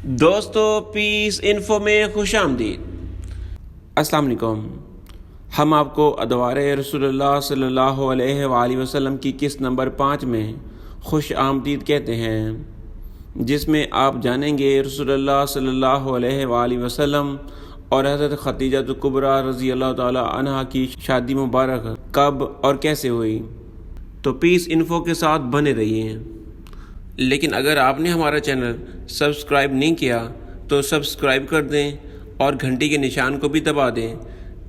دوستو پیس انفو میں خوش آمدید۔ السلام علیکم۔ ہم آپ کو ادوار رسول اللہ صلی اللہ علیہ وآلہ وسلم کی قسط نمبر 5 میں خوش آمدید کہتے ہیں، جس میں آپ جانیں گے رسول اللہ صلی اللہ علیہ وآلہ وسلم اور حضرت خدیجہ کبریٰ رضی اللہ تعالی عنہا کی شادی مبارک کب اور کیسے ہوئی۔ تو پیس انفو کے ساتھ بنے رہیے۔ لیکن اگر آپ نے ہمارا چینل سبسکرائب نہیں کیا تو سبسکرائب کر دیں اور گھنٹی کے نشان کو بھی دبا دیں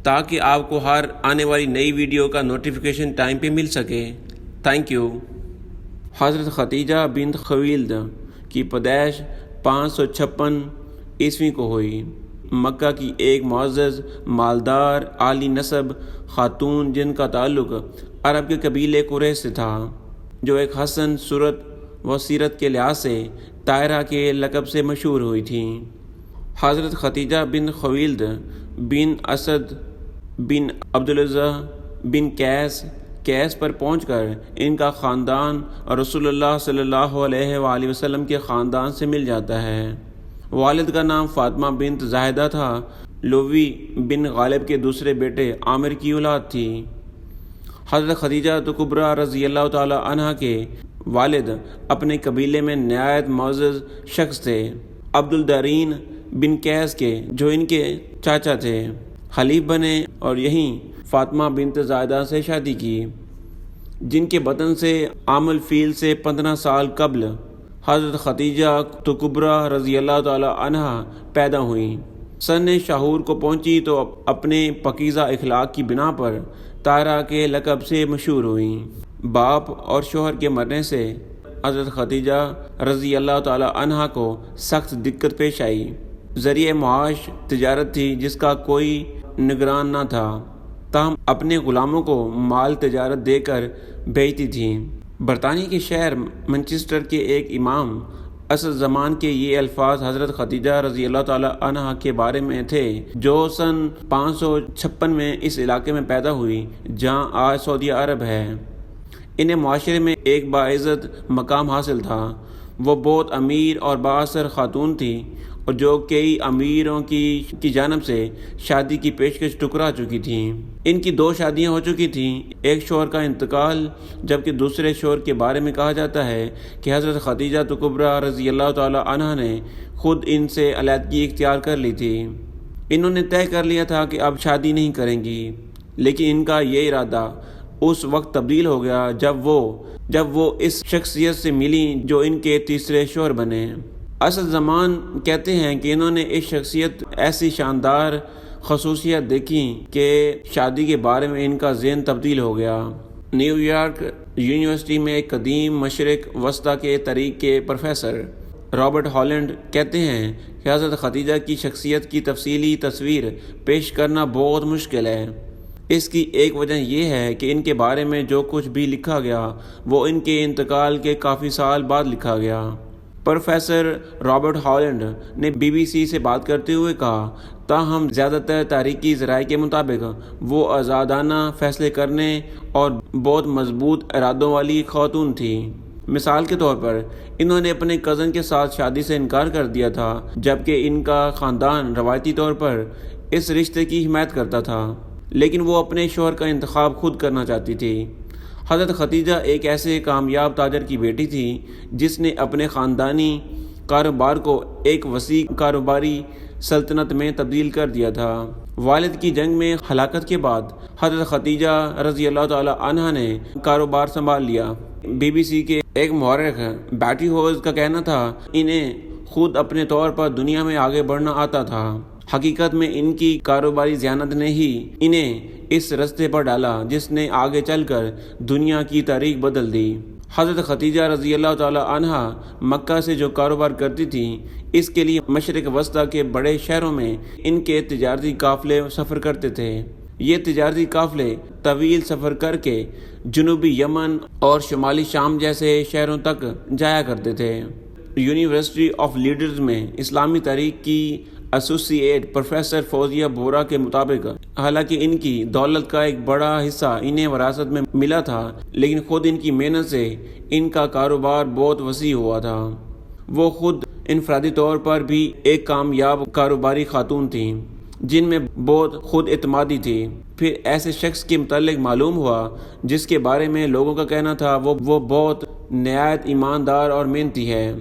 تاکہ آپ کو ہر آنے والی نئی ویڈیو کا نوٹیفیکیشن ٹائم پہ مل سکے۔ Thank you. حضرت خدیجہ بنت خویلد کی پیدائش 556 عیسوی کو ہوئی۔ مکہ کی ایک معزز، مالدار، عالی نسب خاتون جن کا تعلق عرب کے قبیلے قریش سے تھا، جو ایک حسن صورت و سیرت کے لحاظ سے طاہرہ کے لقب سے مشہور ہوئی تھیں۔ حضرت خدیجہ بن خویلد بن اسد بن عبدالعزیٰ بن قیس پر پہنچ کر ان کا خاندان اور رسول اللہ صلی اللہ علیہ وآلہ وسلم کے خاندان سے مل جاتا ہے۔ والد کا نام فاطمہ بنت زاہدہ تھا۔ لوی بن غالب کے دوسرے بیٹے عامر کی اولاد تھی۔ حضرت خدیجہ کبریٰ رضی اللہ تعالی عنہا کے والد اپنے قبیلے میں نہایت معزز شخص تھے، عبدالدارین بن قیس کے، جو ان کے چاچا تھے۔ خلیف بنے اور یہیں فاطمہ بنت زاہدہ سے شادی کی، جن کے بطن سے عام الفیل سے 15 سال قبل حضرت خدیجہ کبریٰ رضی اللہ تعالی عنہا پیدا ہوئیں۔ سن شہور کو پہنچی تو اپنے پاکیزہ اخلاق کی بنا پر طاہرہ کے لقب سے مشہور ہوئیں۔ باپ اور شوہر کے مرنے سے حضرت خدیجہ رضی اللہ تعالی عنہا کو سخت دقت پیش آئی۔ ذریعہ معاش تجارت تھی، جس کا کوئی نگران نہ تھا، تاہم اپنے غلاموں کو مال تجارت دے کر بھیجتی تھیں۔ برطانیہ کے شہر مانچسٹر کے ایک امام عصر زمان کے یہ الفاظ حضرت خدیجہ رضی اللہ تعالی عنہا کے بارے میں تھے، جو سن 556 میں اس علاقے میں پیدا ہوئی جہاں آج سعودی عرب ہے۔ انہیں معاشرے میں ایک باعزت مقام حاصل تھا۔ وہ بہت امیر اور بااثر خاتون تھی، اور جو کئی امیروں کی جانب سے شادی کی پیشکش ٹکرا چکی تھیں۔ ان کی 2 شادیاں ہو چکی تھیں۔ ایک شوہر کا انتقال، جبکہ دوسرے شوہر کے بارے میں کہا جاتا ہے کہ حضرت خدیجہ کبریٰ رضی اللہ تعالی عنہا نے خود ان سے علیحدگی اختیار کر لی تھی۔ انہوں نے طے کر لیا تھا کہ اب شادی نہیں کریں گی، لیکن ان کا یہ ارادہ اس وقت تبدیل ہو گیا جب وہ اس شخصیت سے ملیں جو ان کے تیسرے شوہر بنے۔ اصل زمان کہتے ہیں کہ انہوں نے اس شخصیت ایسی شاندار خصوصیت دیکھی کہ شادی کے بارے میں ان کا ذہن تبدیل ہو گیا۔ نیو یارک یونیورسٹی میں ایک قدیم مشرق وسطی کے تاریخ کے پروفیسر رابرٹ ہالینڈ کہتے ہیں کہ حضرت خدیجہ کی شخصیت کی تفصیلی تصویر پیش کرنا بہت مشکل ہے۔ اس کی ایک وجہ یہ ہے کہ ان کے بارے میں جو کچھ بھی لکھا گیا وہ ان کے انتقال کے کافی سال بعد لکھا گیا۔ پروفیسر رابرٹ ہالینڈ نے BBC سے بات کرتے ہوئے کہا، تاہم زیادہ تر تاریخی ذرائع کے مطابق وہ آزادانہ فیصلے کرنے اور بہت مضبوط ارادوں والی خاتون تھی۔ مثال کے طور پر انہوں نے اپنے کزن کے ساتھ شادی سے انکار کر دیا تھا، جبکہ ان کا خاندان روایتی طور پر اس رشتے کی حمایت کرتا تھا، لیکن وہ اپنے شوہر کا انتخاب خود کرنا چاہتی تھی۔ حضرت خدیجہ ایک ایسے کامیاب تاجر کی بیٹی تھی جس نے اپنے خاندانی کاروبار کو ایک وسیع کاروباری سلطنت میں تبدیل کر دیا تھا۔ والد کی جنگ میں ہلاکت کے بعد حضرت خدیجہ رضی اللہ تعالی عنہا نے کاروبار سنبھال لیا۔ BBC کے ایک مورخ بیٹی ہوز کا کہنا تھا، انہیں خود اپنے طور پر دنیا میں آگے بڑھنا آتا تھا۔ حقیقت میں ان کی کاروباری ذہانت نے ہی انہیں اس رستے پر ڈالا جس نے آگے چل کر دنیا کی تاریخ بدل دی۔ حضرت خدیجہ رضی اللہ تعالی عنہا مکہ سے جو کاروبار کرتی تھیں، اس کے لیے مشرق وسطی کے بڑے شہروں میں ان کے تجارتی قافلے سفر کرتے تھے۔ یہ تجارتی قافلے طویل سفر کر کے جنوبی یمن اور شمالی شام جیسے شہروں تک جایا کرتے تھے۔ یونیورسٹی آف لیڈرز میں اسلامی تاریخ کی ایسوسی ایٹ پروفیسر فوزیہ بورا کے مطابق، حالانکہ ان کی دولت کا ایک بڑا حصہ انہیں وراثت میں ملا تھا، لیکن خود ان کی محنت سے ان کا کاروبار بہت وسیع ہوا تھا۔ وہ خود انفرادی طور پر بھی ایک کامیاب کاروباری خاتون تھیں جن میں بہت خود اعتمادی تھی۔ پھر ایسے شخص کے متعلق معلوم ہوا جس کے بارے میں لوگوں کا کہنا تھا وہ بہت نہایت ایماندار اور محنتی ہے۔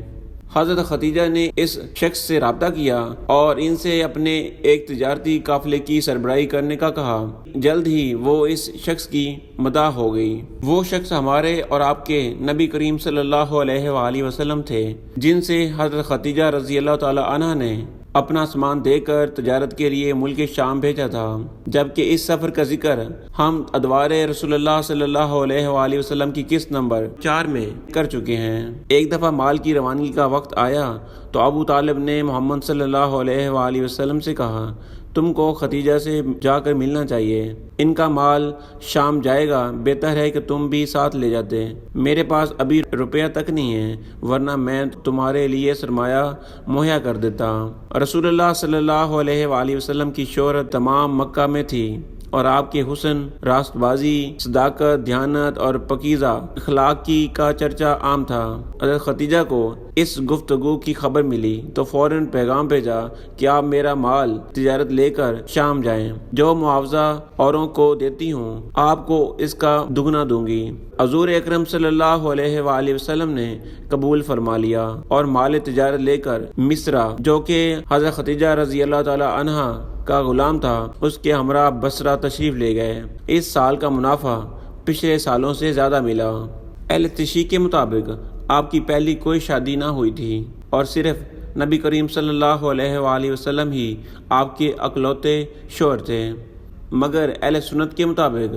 حضرت خدیجہ نے اس شخص سے رابطہ کیا اور ان سے اپنے ایک تجارتی قافلے کی سربراہی کرنے کا کہا۔ جلد ہی وہ اس شخص کی مداح ہو گئی۔ وہ شخص ہمارے اور آپ کے نبی کریم صلی اللہ علیہ وآلہ وسلم تھے جن سے حضرت خدیجہ رضی اللہ تعالی عنہا نے اپنا سامان دے کر تجارت کے لیے ملک شام بھیجا تھا، جبکہ اس سفر کا ذکر ہم ادوار رسول اللہ صلی اللہ علیہ وآلہ وسلم کی قسط نمبر 4 میں کر چکے ہیں۔ ایک دفعہ مال کی روانگی کا وقت آیا تو ابو طالب نے محمد صلی اللہ علیہ وآلہ وسلم سے کہا، تم کو خدیجہ سے جا کر ملنا چاہیے، ان کا مال شام جائے گا، بہتر ہے کہ تم بھی ساتھ لے جاتے، میرے پاس ابھی روپیہ تک نہیں ہے، ورنہ میں تمہارے لیے سرمایہ مہیا کر دیتا۔ رسول اللہ صلی اللہ علیہ وآلہ وسلم کی شہرت تمام مکہ میں تھی اور آپ کے حسن، راست بازی، صداقت، دیانت اور پاکیزہ اخلاق کا چرچا عام تھا۔ حضرت خدیجہ کو اس گفتگو کی خبر ملی تو فوراً پیغام بھیجا کہ آپ میرا مال تجارت لے کر شام جائیں، جو معاوضہ اوروں کو دیتی ہوں آپ کو اس کا دگنا دوں گی۔ حضور اکرم صلی اللہ علیہ وآلہ وسلم نے قبول فرما لیا اور مال تجارت لے کر مصرع، جو کہ حضرت خدیجہ رضی اللہ تعالی عنہا کا غلام تھا، اس کے ہمراہ بصرہ تشریف لے گئے۔ اس سال کا منافع پچھلے سالوں سے زیادہ ملا۔ اہل تشیع کے مطابق آپ کی پہلی کوئی شادی نہ ہوئی تھی اور صرف نبی کریم صلی اللہ علیہ وآلہ وسلم ہی آپ کے اکلوتے شوہر تھے، مگر اہل سنت کے مطابق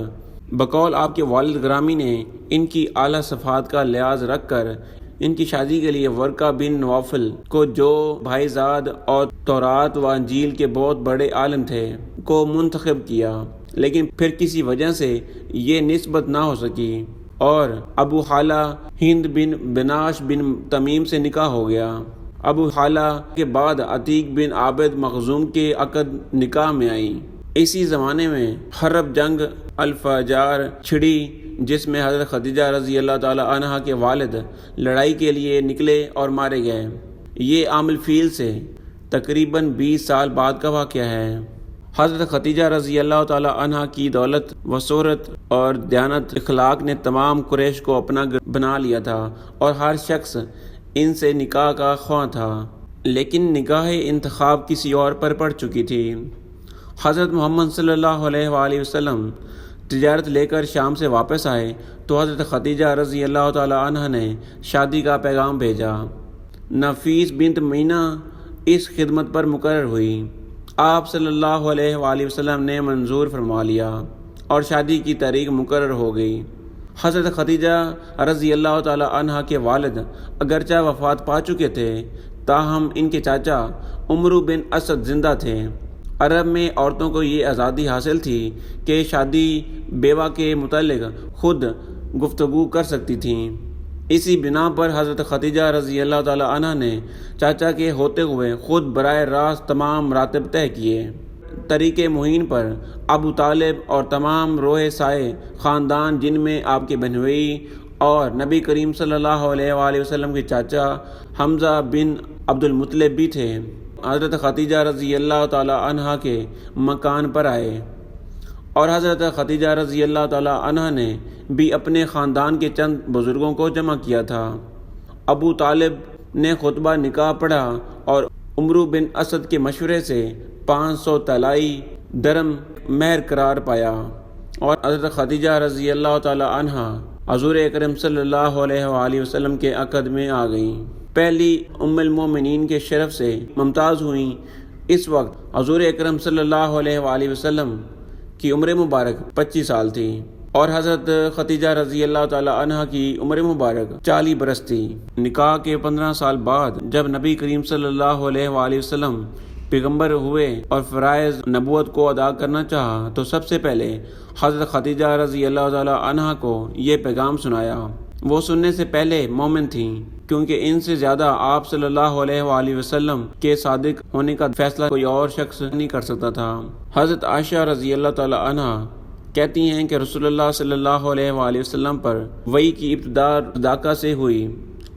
بقول آپ کے والد گرامی نے ان کی اعلیٰ صفات کا لحاظ رکھ کر ان کی شادی کے لیے ورقہ بن نوفل کو، جو بھائی زاد اور تورات و انجیل کے بہت بڑے عالم تھے، کو منتخب کیا، لیکن پھر کسی وجہ سے یہ نسبت نہ ہو سکی اور ابو حالہ ہند بن بناش بن تمیم سے نکاح ہو گیا۔ ابو حالہ کے بعد عتیق بن عابد مخزوم کے عقد نکاح میں آئی۔ اسی زمانے میں حرب جنگ الفجار چھڑی جس میں حضرت خدیجہ رضی اللہ تعالی عنہا کے والد لڑائی کے لیے نکلے اور مارے گئے۔ یہ عام الفیل سے تقریباً 20 سال بعد کا واقعہ ہے۔ حضرت خدیجہ رضی اللہ تعالی عنہا کی دولت و شہرت اور دیانت اخلاق نے تمام قریش کو اپنا بنا لیا تھا اور ہر شخص ان سے نکاح کا خواہاں تھا، لیکن نگاہ انتخاب کسی اور پر پڑ چکی تھی۔ حضرت محمد صلی اللہ علیہ وآلہ وسلم تجارت لے کر شام سے واپس آئے تو حضرت خدیجہ رضی اللہ تعالی عنہا نے شادی کا پیغام بھیجا۔ نفیس بنت مینا اس خدمت پر مقرر ہوئی۔ آپ صلی اللہ علیہ وآلہ وسلم نے منظور فرما لیا اور شادی کی تاریخ مقرر ہو گئی۔ حضرت خدیجہ رضی اللہ تعالی عنہا کے والد اگرچہ وفات پا چکے تھے، تاہم ان کے چاچا عمرو بن اسد زندہ تھے۔ عرب میں عورتوں کو یہ آزادی حاصل تھی کہ شادی بیوہ کے متعلق خود گفتگو کر سکتی تھیں۔ اسی بنا پر حضرت خدیجہ رضی اللہ تعالی عنہا نے چاچا کے ہوتے ہوئے خود براہ راست تمام مراتب طے کیے۔ طریق معین پر ابو طالب اور تمام روح سائے خاندان، جن میں آپ کے بہنوئی اور نبی کریم صلی اللہ علیہ وآلہ وسلم کے چاچا حمزہ بن عبد المطلب بھی تھے، حضرت خدیجہ رضی اللہ تعالی عنہا کے مکان پر آئے اور حضرت خدیجہ رضی اللہ تعالی عنہا نے بھی اپنے خاندان کے چند بزرگوں کو جمع کیا تھا۔ ابو طالب نے خطبہ نکاح پڑھا اور عمرو بن اسد کے مشورے سے 500 طلائی درم مہر قرار پایا اور حضرت خدیجہ رضی اللہ تعالی عنہا حضور اکرم صلی اللہ علیہ وآلہ وسلم کے عقد میں آ گئیں۔ پہلی ام المومنین کے شرف سے ممتاز ہوئیں۔ اس وقت حضور اکرم صلی اللہ علیہ وآلہ وسلم کی عمر مبارک 25 سال تھی اور حضرت خدیجہ رضی اللہ تعالی عنہا کی عمر مبارک 40 برس تھی۔ نکاح کے 15 سال بعد جب نبی کریم صلی اللہ علیہ وآلہ وسلم پیغمبر ہوئے اور فرائض نبوت کو ادا کرنا چاہا تو سب سے پہلے حضرت خدیجہ رضی اللہ تعالی عنہا کو یہ پیغام سنایا۔ وہ سننے سے پہلے مومن تھیں کیونکہ ان سے زیادہ آپ صلی اللہ علیہ وآلہ وسلم کے صادق ہونے کا فیصلہ کوئی اور شخص نہیں کر سکتا تھا۔ حضرت عائشہ رضی اللہ تعالی عنہا کہتی ہیں کہ رسول اللہ صلی اللہ علیہ وآلہ وسلم پر وحی کی ابتدا صداقہ سے ہوئی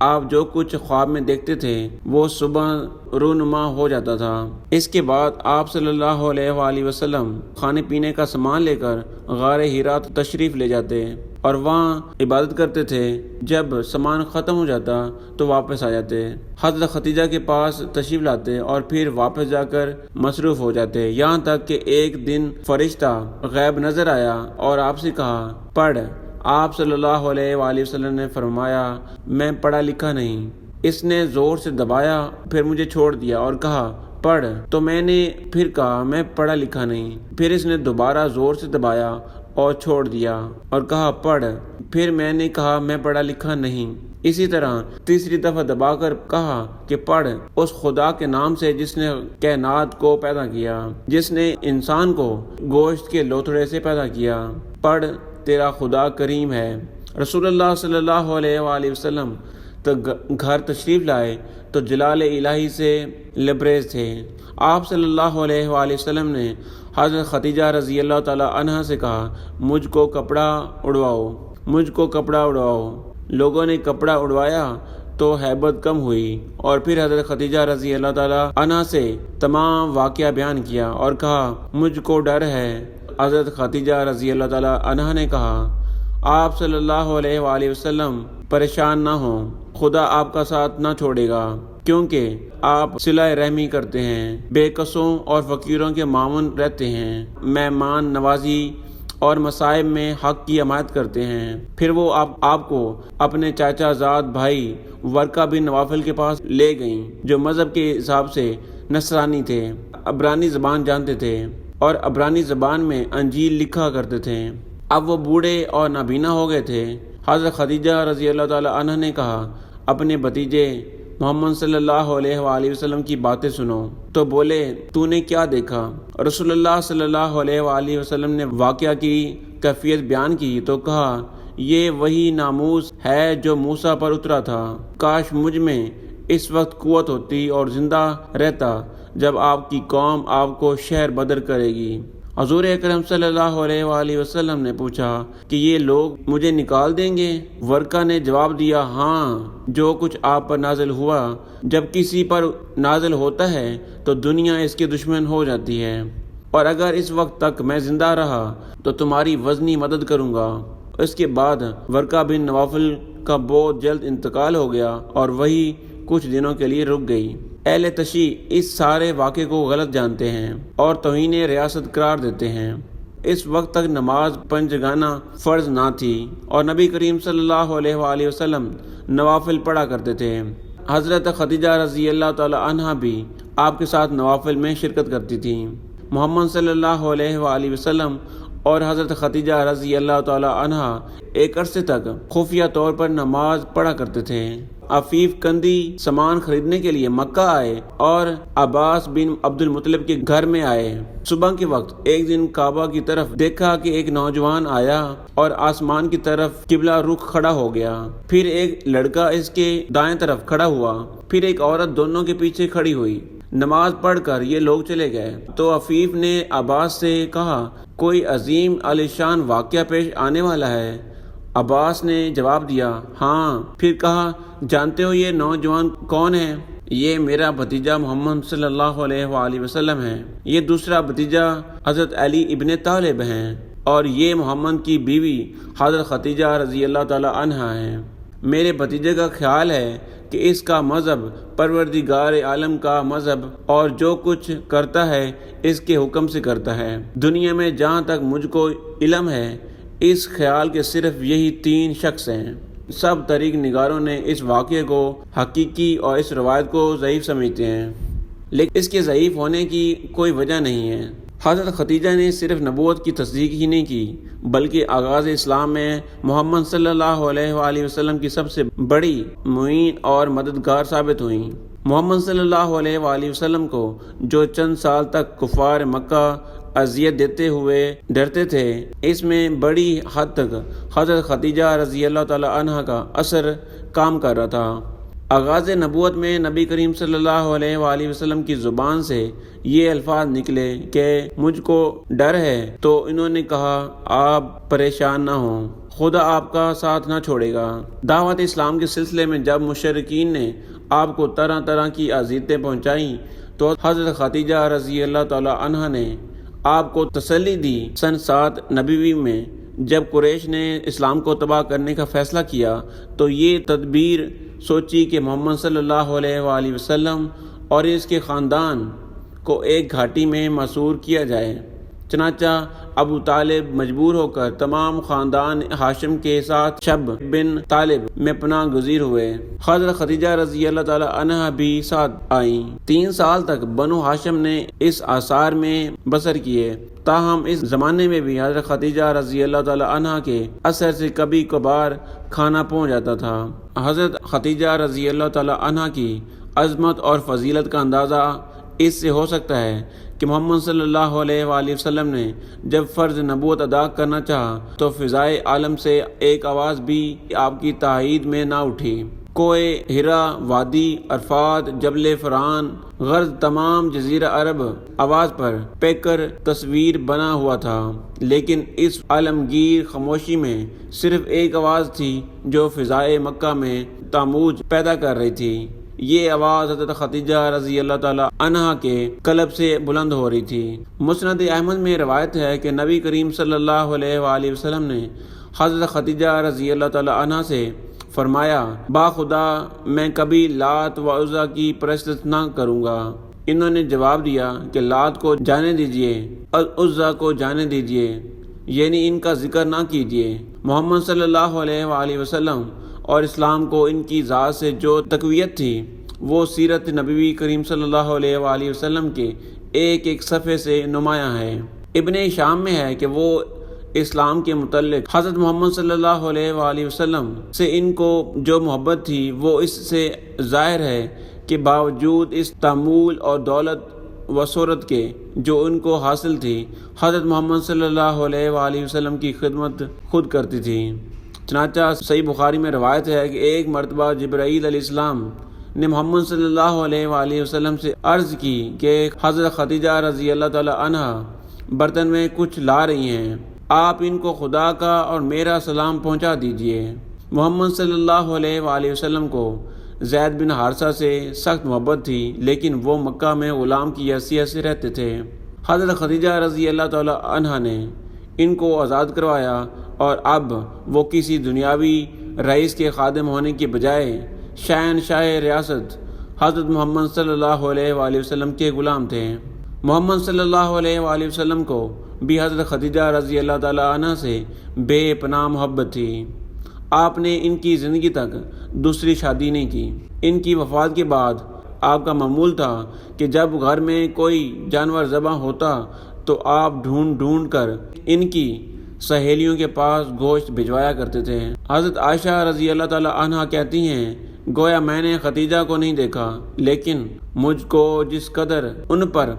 آپ جو کچھ خواب میں دیکھتے تھے وہ صبح رونما ہو جاتا تھا۔ اس کے بعد آپ صلی اللہ علیہ وآلہ وسلم کھانے پینے کا سامان لے کر غار ہیرا تشریف لے جاتے اور وہاں عبادت کرتے تھے۔ جب سامان ختم ہو جاتا تو واپس آ جاتے، حضرت خدیجہ کے پاس تشریف لاتے اور پھر واپس جا کر مصروف ہو جاتے، یہاں تک کہ ایک دن فرشتہ غیب نظر آیا اور آپ سے کہا پڑھ۔ آپ صلی اللہ علیہ وآلہ وسلم نے فرمایا میں پڑھا لکھا نہیں۔ اس نے زور سے دبایا، پھر مجھے چھوڑ دیا اور کہا پڑھ، تو میں نے پھر کہا میں پڑھا لکھا نہیں۔ پھر اس نے دوبارہ زور سے دبایا اور چھوڑ دیا اور کہا پڑھ، پھر میں نے کہا میں پڑھا لکھا نہیں۔ اسی طرح تیسری دفعہ دبا کر کہا کہ پڑھ اس خدا کے نام سے جس نے کائنات کو پیدا کیا، جس نے انسان کو گوشت کے لوتھڑے سے پیدا کیا، پڑھ تیرا خدا کریم ہے۔ رسول اللہ صلی اللہ علیہ وآلہ وسلم تو گھر تشریف لائے تو جلال الہی سے لبریز تھے۔ آپ صلی اللہ علیہ وآلہ وسلم نے حضرت خدیجہ رضی اللہ تعالیٰ عنہا سے کہا مجھ کو کپڑا اڑواؤ، مجھ کو کپڑا اڑواؤ۔ لوگوں نے کپڑا اڑوایا تو ہیبت کم ہوئی اور پھر حضرت خدیجہ رضی اللہ تعالیٰ عنہا سے تمام واقعہ بیان کیا اور کہا مجھ کو ڈر ہے۔ حضرت خدیجہ رضی اللہ تعالیٰ عنہا نے کہا آپ صلی اللہ علیہ وآلہ وسلم پریشان نہ ہوں، خدا آپ کا ساتھ نہ چھوڑے گا، کیونکہ آپ صلہ رحمی کرتے ہیں، بے کسوں اور فقیروں کے معاون رہتے ہیں، مہمان نوازی اور مصائب میں حق کی حمایت کرتے ہیں۔ پھر وہ آپ کو اپنے چاچا زاد بھائی ورقہ بن نوفل کے پاس لے گئیں، جو مذہب کے حساب سے نصرانی تھے، عبرانی زبان جانتے تھے اور عبرانی زبان میں انجیل لکھا کرتے تھے۔ اب وہ بوڑھے اور نابینا ہو گئے تھے۔ حضرت خدیجہ رضی اللہ تعالیٰ عنہ نے کہا اپنے بھتیجے محمد صلی اللہ علیہ وآلہ وسلم کی باتیں سنو، تو بولے تو نے کیا دیکھا؟ رسول اللہ صلی اللہ علیہ وآلہ وسلم نے واقعہ کی کیفیت بیان کی تو کہا یہ وہی ناموس ہے جو موسیٰ پر اترا تھا، کاش مجھ میں اس وقت قوت ہوتی اور زندہ رہتا جب آپ کی قوم آپ کو شہر بدر کرے گی۔ حضور اکرم صلی اللہ علیہ وآلہ وسلم نے پوچھا کہ یہ لوگ مجھے نکال دیں گے؟ ورقہ نے جواب دیا ہاں، جو کچھ آپ پر نازل ہوا، جب کسی پر نازل ہوتا ہے تو دنیا اس کے دشمن ہو جاتی ہے، اور اگر اس وقت تک میں زندہ رہا تو تمہاری وزنی مدد کروں گا۔ اس کے بعد ورقہ بن نوفل کا بہت جلد انتقال ہو گیا اور وہی کچھ دنوں کے لیے رک گئی۔ اہل تشیع اس سارے واقعے کو غلط جانتے ہیں اور توہین ریاست قرار دیتے ہیں۔ اس وقت تک نماز پنجگانہ فرض نہ تھی اور نبی کریم صلی اللہ علیہ وآلہ وسلم نوافل پڑھا کرتے تھے۔ حضرت خدیجہ رضی اللہ تعالی عنہا بھی آپ کے ساتھ نوافل میں شرکت کرتی تھیں۔ محمد صلی اللہ علیہ وآلہ وسلم اور حضرت خدیجہ رضی اللہ تعالی عنہا ایک عرصے تک خفیہ طور پر نماز پڑھا کرتے تھے۔ عفیف کندی سامان خریدنے کے لیے مکہ آئے اور عباس بن عبد المطلب کے گھر میں آئے۔ صبح کے وقت ایک دن کعبہ کی طرف دیکھا کہ ایک نوجوان آیا اور آسمان کی طرف قبلہ رخ کھڑا ہو گیا، پھر ایک لڑکا اس کے دائیں طرف کھڑا ہوا، پھر ایک عورت دونوں کے پیچھے کھڑی ہوئی۔ نماز پڑھ کر یہ لوگ چلے گئے تو عفیف نے عباس سے کہا کوئی عظیم عالیشان واقعہ پیش آنے والا ہے؟ عباس نے جواب دیا ہاں۔ پھر کہا جانتے ہو یہ نوجوان کون ہے؟ یہ میرا بھتیجا محمد صلی اللہ علیہ وآلہ وسلم ہے، یہ دوسرا بھتیجا حضرت علی ابن طالب ہیں، اور یہ محمد کی بیوی حضرت خدیجہ رضی اللہ تعالی عنہا ہیں۔ میرے بھتیجے کا خیال ہے کہ اس کا مذہب پروردگار عالم کا مذہب اور جو کچھ کرتا ہے اس کے حکم سے کرتا ہے۔ دنیا میں جہاں تک مجھ کو علم ہے اس خیال کے صرف یہی 3 شخص ہیں۔ سب طریق نگاروں نے اس واقعے کو حقیقی اور اس روایت کو ضعیف سمجھتے ہیں، لیکن اس کے ضعیف ہونے کی کوئی وجہ نہیں ہے۔ حضرت خدیجہ نے صرف نبوت کی تصدیق ہی نہیں کی بلکہ آغاز اسلام میں محمد صلی اللہ علیہ وآلہ وسلم کی سب سے بڑی معین اور مددگار ثابت ہوئیں۔ محمد صلی اللہ علیہ وآلہ وسلم کو جو چند سال تک کفار مکہ اذیت دیتے ہوئے ڈرتے تھے، اس میں بڑی حد تک حضرت خدیجہ رضی اللہ تعالی عنہا کا اثر کام کر رہا تھا۔ آغاز نبوت میں نبی کریم صلی اللہ علیہ وآلہ وسلم کی زبان سے یہ الفاظ نکلے کہ مجھ کو ڈر ہے، تو انہوں نے کہا آپ پریشان نہ ہوں، خدا آپ کا ساتھ نہ چھوڑے گا۔ دعوت اسلام کے سلسلے میں جب مشرکین نے آپ کو طرح طرح کی اذیتیں پہنچائیں تو حضرت خدیجہ رضی اللہ تعالی عنہ نے آپ کو تسلی دی۔ سن 7 نبوی میں جب قریش نے اسلام کو تباہ کرنے کا فیصلہ کیا تو یہ تدبیر سوچی کہ محمد صلی اللہ علیہ وآلہ وسلم اور اس کے خاندان کو ایک گھاٹی میں محصور کیا جائے۔ چنانچہ ابو طالب مجبور ہو کر تمام خاندان ہاشم کے ساتھ شب بن طالب میں پناہ گزیر ہوئے۔ حضرت خدیجہ رضی اللہ تعالی عنہ بھی ساتھ آئیں۔ 3 سال تک بنو ہاشم نے اس آثار میں بسر کیے، تاہم اس زمانے میں بھی حضرت خدیجہ رضی اللہ تعالی عنہ کے اثر سے کبھی کبھار کھانا پہنچ جاتا تھا۔ حضرت خدیجہ رضی اللہ تعالی عنہ کی عظمت اور فضیلت کا اندازہ اس سے ہو سکتا ہے کہ محمد صلی اللہ علیہ وآلہ وسلم نے جب فرض نبوت ادا کرنا چاہا تو فضائے عالم سے ایک آواز بھی آپ کی تائید میں نہ اٹھی۔ کوہ ہرا، وادی عرفات، جبل فرعون، غرض تمام جزیرہ عرب آواز پر پہ کر تصویر بنا ہوا تھا، لیکن اس عالمگیر خاموشی میں صرف ایک آواز تھی جو فضائے مکہ میں تاموج پیدا کر رہی تھی۔ یہ آواز حضرت خدیجہ رضی اللہ تعالی عنہا کے قلب سے بلند ہو رہی تھی۔ مسند احمد میں روایت ہے کہ نبی کریم صلی اللہ علیہ وآلہ وسلم نے حضرت خدیجہ رضی اللہ تعالی عنہا سے فرمایا، با خدا میں کبھی لات و عزیٰ کی پرستش نہ کروں گا۔ انہوں نے جواب دیا کہ لات کو جانے دیجئے اور عزیٰ کو جانے دیجئے، یعنی ان کا ذکر نہ کیجئے۔ محمد صلی اللہ علیہ وآلہ وسلم اور اسلام کو ان کی ذات سے جو تقویت تھی وہ سیرت نبوی کریم صلی اللہ علیہ وآلہ وسلم کے ایک ایک صفحے سے نمایاں ہے۔ ابن شام میں ہے کہ وہ اسلام کے متعلق حضرت محمد صلی اللہ علیہ وآلہ وسلم سے ان کو جو محبت تھی وہ اس سے ظاہر ہے کہ باوجود اس تامول اور دولت و شہرت کے جو ان کو حاصل تھی، حضرت محمد صلی اللہ علیہ وآلہ وسلم کی خدمت خود کرتی تھی۔ چنانچہ صحیح بخاری میں روایت ہے کہ ایک مرتبہ جبرائیل علیہ السلام نے محمد صلی اللہ علیہ وآلہ وسلم سے عرض کی کہ حضرت خدیجہ رضی اللہ تعالی عنہ برتن میں کچھ لا رہی ہیں، آپ ان کو خدا کا اور میرا سلام پہنچا دیجئے۔ محمد صلی اللہ علیہ وآلہ وسلم کو زید بن حارثہ سے سخت محبت تھی، لیکن وہ مکہ میں غلام کی حیثیت سے رہتے تھے۔ حضرت خدیجہ رضی اللہ تعالی عنہ نے ان کو آزاد کروایا اور اب وہ کسی دنیاوی رئیس کے خادم ہونے کے بجائے شہنشاہ ریاست حضرت محمد صلی اللہ علیہ وآلہ وسلم کے غلام تھے۔ محمد صلی اللہ علیہ وآلہ وسلم کو بھی حضرت خدیجہ رضی اللہ تعالی عنہ سے بے پناہ محبت تھی۔ آپ نے ان کی زندگی تک دوسری شادی نہیں کی۔ ان کی وفات کے بعد آپ کا معمول تھا کہ جب گھر میں کوئی جانور ذبح ہوتا تو آپ ڈھونڈ ڈھونڈ کر ان کی سہیلیوں کے پاس گوشت بھجوایا کرتے تھے۔ حضرت عائشہ رضی اللہ تعالی عنہ کہتی ہیں، گویا میں نے خدیجہ کو نہیں دیکھا، لیکن مجھ کو جس قدر ان پر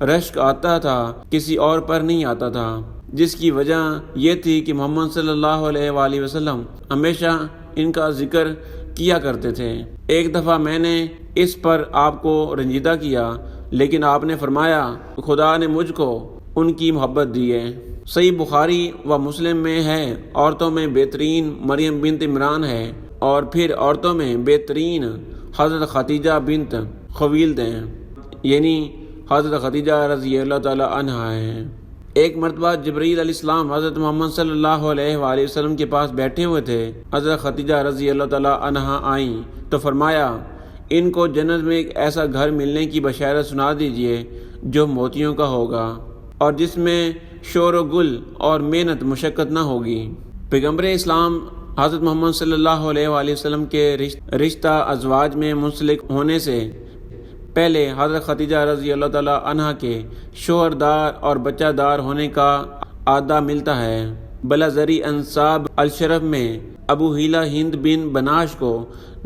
رشک آتا تھا کسی اور پر نہیں آتا تھا، جس کی وجہ یہ تھی کہ محمد صلی اللہ علیہ وآلہ وسلم ہمیشہ ان کا ذکر کیا کرتے تھے۔ ایک دفعہ میں نے اس پر آپ کو رنجیدہ کیا، لیکن آپ نے فرمایا خدا نے مجھ کو ان کی محبت دی ہے۔ صحیح بخاری و مسلم میں ہے، عورتوں میں بہترین مریم بنت عمران ہے اور پھر عورتوں میں بہترین حضرت خدیجہ بنت خویلد ہیں، یعنی حضرت خدیجہ رضی اللہ تعالی عنہا ہے۔ ایک مرتبہ جبرائیل علیہ السلام حضرت محمد صلی اللہ علیہ وآلہ وسلم کے پاس بیٹھے ہوئے تھے۔ حضرت خدیجہ رضی اللہ تعالی عنہا آئیں تو فرمایا، ان کو جنت میں ایک ایسا گھر ملنے کی بشارت سنا دیجئے جو موتیوں کا ہوگا اور جس میں شور و گل اور محنت مشقت نہ ہوگی۔ پیغمبر اسلام حضرت محمد صلی اللہ علیہ وآلہ وسلم کے رشتہ ازواج میں منسلک ہونے سے پہلے حضرت خدیجہ رضی اللہ تعالی عنہ کے شوہر دار اور بچہ دار ہونے کا عادہ ملتا ہے۔ بلازری انصاب الشرف میں ابو ہیلہ ہند بن بناش کو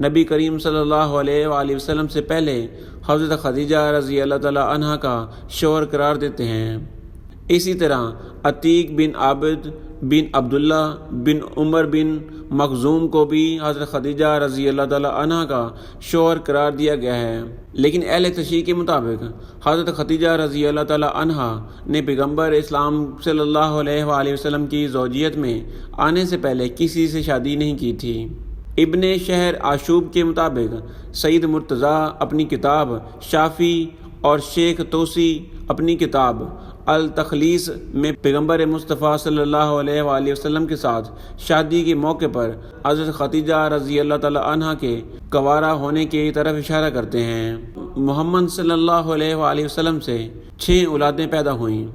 نبی کریم صلی اللہ علیہ وآلہ وسلم سے پہلے حضرت خدیجہ رضی اللہ تعالی عنہ کا شوہر قرار دیتے ہیں۔ اسی طرح عتیق بن عابد بن عبداللہ بن عمر بن مخزوم کو بھی حضرت خدیجہ رضی اللہ تعالی عنہ کا شوہر قرار دیا گیا ہے، لیکن اہل تشیع کے مطابق حضرت خدیجہ رضی اللہ تعالی عنہ نے پیغمبر اسلام صلی اللہ علیہ وآلہ وسلم کی زوجیت میں آنے سے پہلے کسی سے شادی نہیں کی تھی۔ ابن شہر آشوب کے مطابق سید مرتضیٰ اپنی کتاب شافی اور شیخ توسی اپنی کتاب التخلیص میں پیغمبر مصطفیٰ صلی اللہ علیہ وآلہ وسلم کے ساتھ شادی کے موقع پر حضرت خدیجہ رضی اللہ تعالی عنہ کے کنوارہ ہونے کی طرف اشارہ کرتے ہیں۔ محمد صلی اللہ علیہ وآلہ وسلم سے 6 اولادیں پیدا ہوئیں،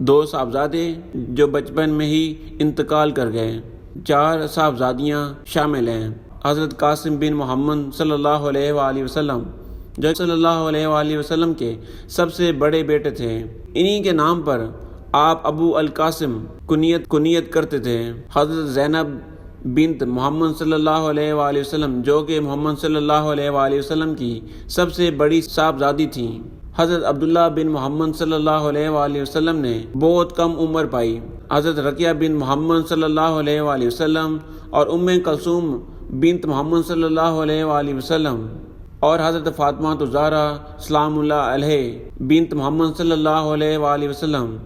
2 صاحبزادے جو بچپن میں ہی انتقال کر گئے، 4 صاحبزادیاں شامل ہیں۔ حضرت قاسم بن محمد صلی اللہ علیہ وآلہ وسلم جو صلی اللہ علیہ وآلہ وسلم کے سب سے بڑے بیٹے تھے، انہی کے نام پر آپ ابو القاسم کنیت کرتے تھے۔ حضرت زینب بنت محمد صلی اللہ علیہ وآلہ وسلم جو کہ محمد صلی اللہ علیہ وآلہ وسلم کی سب سے بڑی صاحبزادی تھیں۔ حضرت عبداللہ بن محمد صلی اللہ علیہ وآلہ وسلم نے بہت کم عمر پائی۔ حضرت رقیہ بن محمد صلی اللہ علیہ وآلہ وسلم اور کلثوم بنت محمد صلی اللہ علیہ وآلہ وسلم اور حضرت فاطمہ الزہرا سلام اللہ علیہ بنت محمد صلی اللہ علیہ وآلہ وسلم۔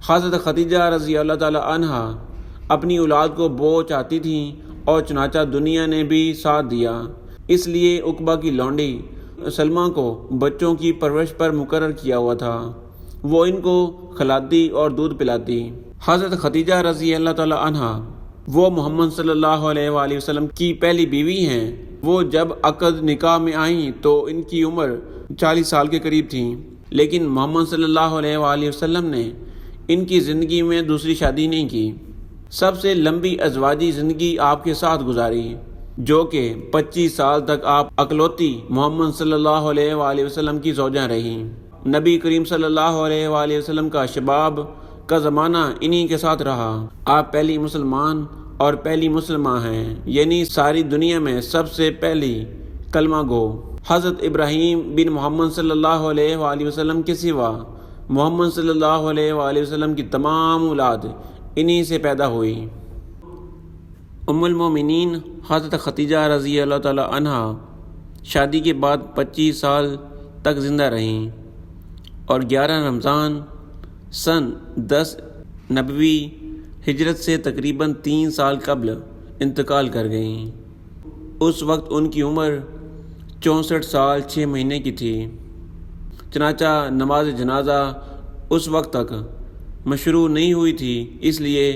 حضرت خدیجہ رضی اللہ تعالی عنہ اپنی اولاد کو بہت چاہتی تھیں اور چنانچہ دنیا نے بھی ساتھ دیا، اس لیے عقبہ کی لونڈی سلمہ کو بچوں کی پرورش پر مقرر کیا ہوا تھا، وہ ان کو کھلاتی اور دودھ پلاتی۔ حضرت خدیجہ رضی اللہ تعالی عنہ وہ محمد صلی اللہ علیہ وآلہ وسلم کی پہلی بیوی ہیں۔ وہ جب عقد نکاح میں آئیں تو ان کی عمر 40 سال کے قریب تھیں، لیکن محمد صلی اللہ علیہ وآلہ وسلم نے ان کی زندگی میں دوسری شادی نہیں کی، سب سے لمبی ازواجی زندگی آپ کے ساتھ گزاری، جو کہ 25 سال تک آپ اکلوتی محمد صلی اللہ علیہ وآلہ وسلم کی زوجہ رہیں۔ نبی کریم صلی اللہ علیہ وآلہ وسلم کا شباب کا زمانہ انہی کے ساتھ رہا۔ آپ پہلی مسلمان اور پہلی مسلمہ ہیں، یعنی ساری دنیا میں سب سے پہلی کلمہ گو۔ حضرت ابراہیم بن محمد صلی اللہ علیہ وآلہ وسلم کے سوا محمد صلی اللہ علیہ وآلہ وسلم کی تمام اولاد انہی سے پیدا ہوئی۔ ام المومنین حضرت خدیجہ رضی اللہ تعالی عنہ شادی کے بعد 25 سال تک زندہ رہیں اور 11 رمضان سن 10 نبوی ہجرت سے تقریباً 3 سال قبل انتقال کر گئیں۔ اس وقت ان کی عمر 64 سال 6 مہینے کی تھی، چنانچہ نماز جنازہ اس وقت تک مشروع نہیں ہوئی تھی، اس لیے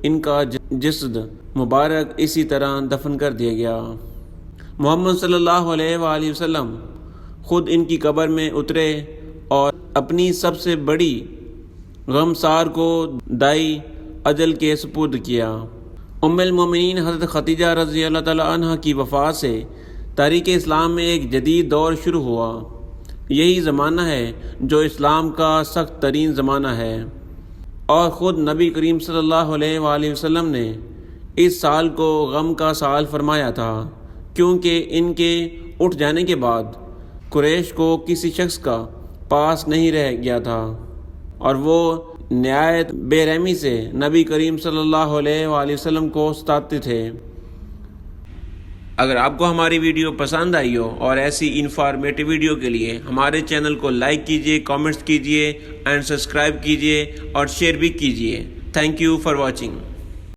ان کا جسد مبارک اسی طرح دفن کر دیا گیا۔ محمد صلی اللہ علیہ وآلہ وسلم خود ان کی قبر میں اترے اور اپنی سب سے بڑی غمسار کو دائی اجل کے سپرد کیا۔ ام المومنین حضرت خدیجہ رضی اللہ تعالی عنہ کی وفات سے تاریخ اسلام میں ایک جدید دور شروع ہوا۔ یہی زمانہ ہے جو اسلام کا سخت ترین زمانہ ہے، اور خود نبی کریم صلی اللہ علیہ وآلہ وسلم نے اس سال کو غم کا سال فرمایا تھا، کیونکہ ان کے اٹھ جانے کے بعد قریش کو کسی شخص کا پاس نہیں رہ گیا تھا، اور وہ نہایت بے رحمی سے نبی کریم صلی اللہ علیہ وآلہ وسلم کو ستاتے تھے۔ اگر آپ کو ہماری ویڈیو پسند آئی ہو اور ایسی انفارمیٹیو ویڈیو کے لیے ہمارے چینل کو لائک کیجیے، کامنٹس کیجیے اینڈ سبسکرائب کیجیے اور شیئر بھی کیجیے۔ Thank you for watching.